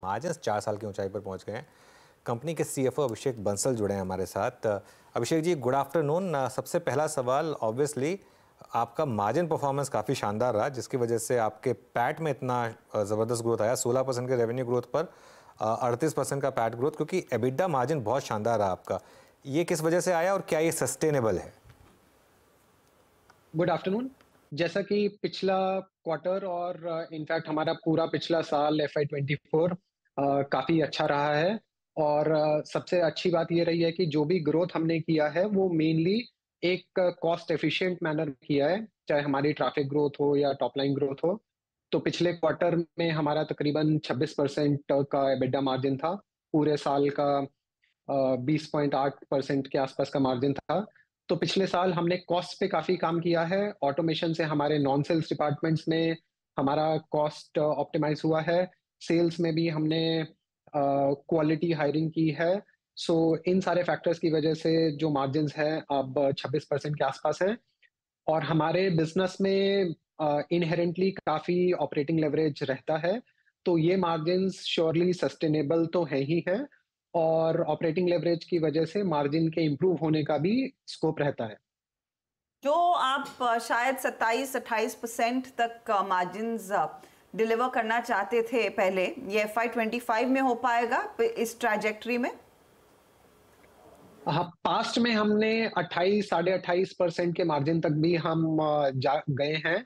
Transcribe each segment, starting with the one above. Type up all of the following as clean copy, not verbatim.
Margin 4 साल की ऊंचाई पर पहुंच गए हैं। कंपनी के सीएफओ अभिषेक बंसल जुड़े हैं हमारे साथ। Abhishek ji, good afternoon. सबसे पहला सवाल, ऑब्वियसली आपका मार्जिन परफॉर्मेंस काफ़ी शानदार रहा, जिसकी वजह से आपके पैट में इतना ज़बरदस्त ग्रोथ आया। 16% के रेवेन्यू ग्रोथ पर 38% का पैट ग्रोथ, क्योंकि एबिडा मार्जिन बहुत शानदार रहा आपका। ये किस वजह से आया और क्या ये सस्टेनेबल है? Good afternoon. जैसा कि पिछला क्वार्टर और इनफैक्ट हमारा पूरा पिछला साल FY24 काफी अच्छा रहा है। और सबसे अच्छी बात ये रही है कि जो भी ग्रोथ हमने किया है वो मेनली एक कॉस्ट एफिशिएंट मैनर में किया है, चाहे हमारी ट्रैफिक ग्रोथ हो या टॉप लाइन ग्रोथ हो। तो पिछले क्वार्टर में हमारा तकरीबन 26% का एबिडा मार्जिन था। पूरे साल का 20.8% के आसपास का मार्जिन था। तो पिछले साल हमने कॉस्ट पे काफी काम किया है। ऑटोमेशन से हमारे नॉन सेल्स डिपार्टमेंट्स में हमारा कॉस्ट ऑप्टिमाइज हुआ है। सेल्स में भी हमने क्वालिटी हायरिंग की है। सो इन सारे फैक्टर्स की वजह से जो मार्जिन्स हैं अब 26% के आसपास हैं। और हमारे बिजनेस में इनहेरेंटली काफी ऑपरेटिंग लेवरेज रहता है। तो ये मार्जिन्स श्योरली सस्टेनेबल तो है ही है, और ऑपरेटिंग लेवरेज की वजह से मार्जिन के इम्प्रूव होने का भी स्कोप रहता है। जो आप शायद 27-28% तक मार्जिन्स डिलीवर करना चाहते थे पहले, ये FY25 में हो पाएगा इस ट्रैजेक्टरी में? हाँ, पास्ट में हमने 28 साढ़े 28% के मार्जिन तक भी हम जा गए हैं।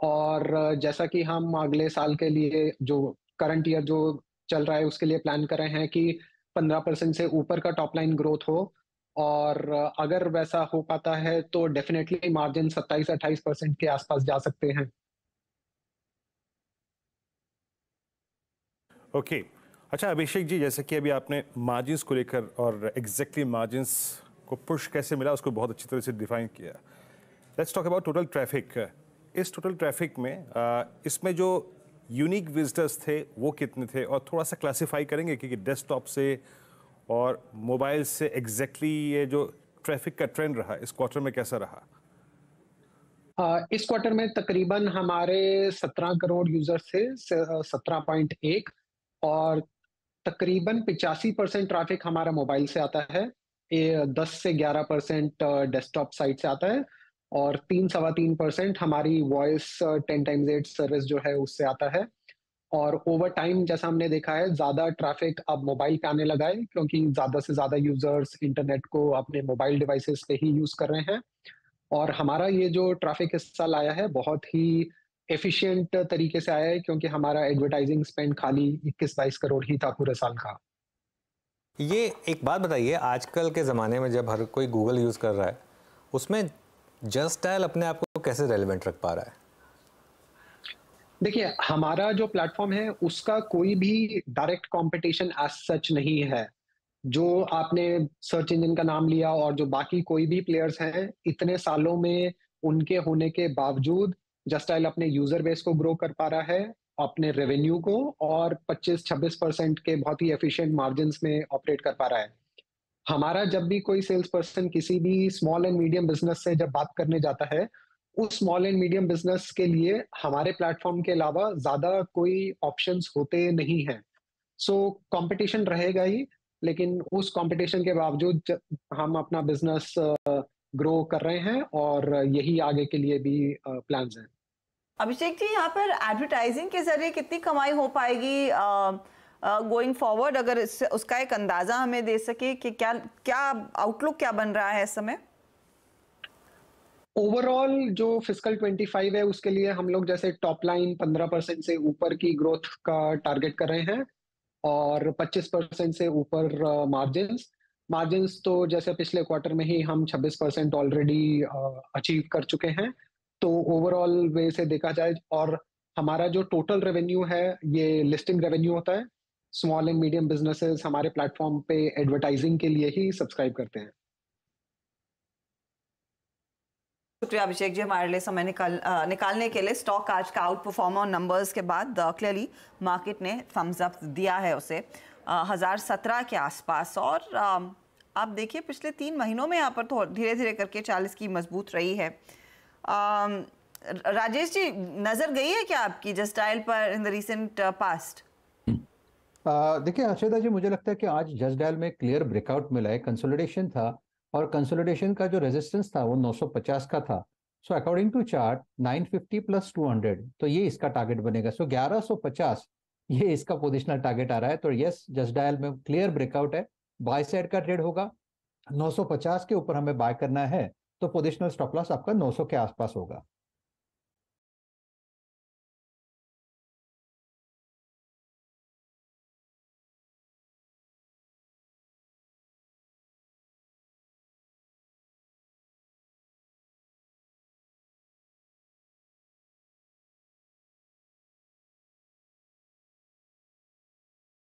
और जैसा कि हम अगले साल के लिए जो करंट ईयर जो चल रहा है उसके लिए प्लान कर रहे हैं कि 15% से ऊपर का टॉप लाइन ग्रोथ हो। और अगर वैसा हो पाता है तो डेफिनेटली मार्जिन 27-28% के आसपास जा सकते हैं। ओके। अच्छा अभिषेक जी, जैसे कि अभी आपने मार्जिन्स को लेकर और एग्जैक्टली मार्जिन्स को पुश कैसे मिला उसको बहुत अच्छी तरह से डिफाइन किया। Let's talk about total traffic. इस टोटल ट्रैफिक में इसमें जो यूनिक विजिटर्स थे वो कितने थे, और थोड़ा सा क्लासिफाई करेंगे कि डेस्कटॉप से और मोबाइल से एग्जैक्टली ये जो ट्रैफिक का ट्रेंड रहा इस क्वार्टर में कैसा रहा? इस क्वार्टर में तकरीबन हमारे 17 करोड़ यूजर्स थे, 17.1। और तकरीबन 85% ट्रैफिक हमारा मोबाइल से आता है। 10 से 11% डेस्कटॉप साइट से आता है। और 3-3.25% हमारी वॉइस 10x8 सर्विस जो है उससे आता है। और ओवर टाइम जैसा हमने देखा है, ज्यादा ट्रैफिक अब मोबाइल पे आने लगा है, क्योंकि ज्यादा से ज्यादा यूजर्स इंटरनेट को अपने मोबाइल डिवाइसेस पे ही यूज कर रहे हैं। और हमारा ये जो ट्रैफिक इस साल आया है बहुत ही एफिशिएंट तरीके से आया है, क्योंकि हमारा एडवर्टाइजिंग स्पेंड खाली 21-22 करोड़ ही था पूरे साल का। ये एक बात बताइए, आजकल के ज़माने में जब हर कोई गूगल यूज़ कर रहा है, उसमें जस्ट डायल अपने आप को कैसे रेलेवेंट रख पा रहा है? देखिए, हमारा जो प्लेटफॉर्म है उसका कोई भी डायरेक्ट कंपटीशन एज सच नहीं है। जो आपने सर्च इंजन का नाम लिया और जो बाकी कोई भी प्लेयर्स हैं, इतने सालों में उनके होने के बावजूद जस्ट डायल अपने यूजर बेस को ग्रो कर पा रहा है, अपने रेवेन्यू को, और 25-26% के बहुत ही एफिशिएंट मार्जिन्स में ऑपरेट कर पा रहा है। हमारा जब भी कोई सेल्स पर्सन किसी भी स्मॉल एंड मीडियम बिजनेस से जब बात करने जाता है, उस स्मॉल एंड मीडियम बिजनेस के लिए हमारे प्लेटफॉर्म के अलावा ज्यादा कोई ऑप्शंस होते नहीं हैं। सो कंपटीशन रहेगा ही, लेकिन उस कंपटीशन के बावजूद हम अपना बिजनेस ग्रो कर रहे हैं, और यही आगे के लिए भी प्लान्स हैं। अभिषेक जी, यहाँ पर एडवर्टाइजिंग के जरिए कितनी कमाई हो पाएगी गोइंग फॉरवर्ड, अगर उसका एक अंदाजा हमें दे सके कि क्या क्या आउटलुक क्या बन रहा है इस समय? ओवरऑल जो फिस्कल 25 है उसके लिए हम लोग जैसे टॉप लाइन 15% से ऊपर की ग्रोथ का टारगेट कर रहे हैं, और 25% से ऊपर मार्जिन्स। मार्जिन्स तो जैसे पिछले क्वार्टर में ही हम 26% ऑलरेडी अचीव कर चुके हैं। तो ओवरऑल वे से देखा जाए, और हमारा जो टोटल रेवेन्यू है ये लिस्टिंग रेवेन्यू होता है। स्मॉल एंड मीडियम बिजनेसेस हमारे प्लेटफॉर्म पे एडवर्टाइजिंग के लिए ही सब्सक्राइब करते हैं। शुक्रिया अभिषेक जी, हमारे लिए समय निकालने के लिए। स्टॉक आज का आउट परफॉर्मर नंबर्स के बाद क्लियरली मार्केट ने थम्स अप दिया है उसे 1017 के आसपास। और आप देखिए पिछले 3 महीनों में यहाँ पर धीरे धीरे करके 40 की मजबूत रही है। राजेश जी, नजर गई है क्या आपकी जस्ट डायल पर इन द रिसेंट पास्ट? देखिए अक्षयदा जी, मुझे लगता है कि आज जस्ट डायल में क्लियर ब्रेकआउट मिला है, कंसोलिडेशन था, और कंसोलिडेशन का जो रेजिस्टेंस था वो 950 का था। So according to chart 950 plus 200, तो ये इसका टारगेट बनेगा। सो 1150 ये इसका पोजिशनल टारगेट आ रहा है। तो यस, जस्ट डायल में क्लियर ब्रेकआउट है, बाय साइड का ट्रेड होगा। 950 के ऊपर हमें बाय करना है, तो पोजिशनल स्टॉप लॉस आपका 900 के आसपास होगा।